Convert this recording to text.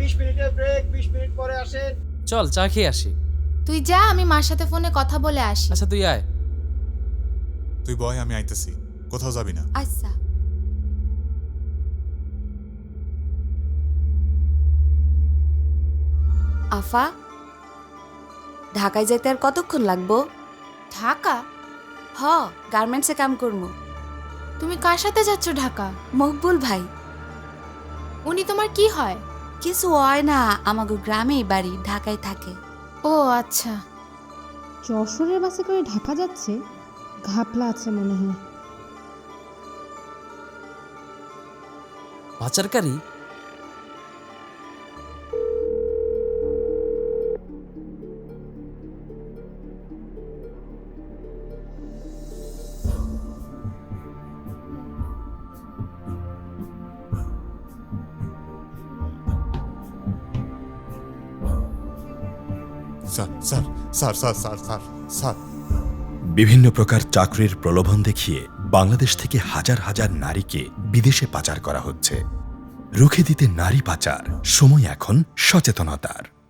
20 মিনিটের break, 20 minute পরে আসেন। চল চা খেয়ে আসি। তুই যা, আমি মার সাথে ফোনে কথা বলে আসি। আচ্ছা তুই আয়। তুই বয়, আমি আইতেছি, কোথাও যাবি না। আচ্ছা। আফা, ঢাকায় যাইতে আর কতক্ষণ লাগবো? ঢাকা? হ, গার্মেন্টসে কাম করবো। তুমি কার সাথে যাচ্ছ ঢাকা? মকবুল ভাই। উনি তোমার কি হয়? কিছু হয় না, আমাগো গ্রামেই বাড়ি, ঢাকায় থাকে। ও আচ্ছা। যশোরের বাসে করে ঢাকা যাচ্ছে, ঘাপলা আছে মনে হয়। পাচারকারী? Sir sir sir sir sir sir sir বিভিন্ন প্রকার চাকরির প্রলোভন দেখিয়ে বাংলাদেশ থেকে হাজার হাজার নারীকে বিদেশে পাচার করা হচ্ছে। রুখে দিতে নারী পাচার, সময় এখন সচেতনতার।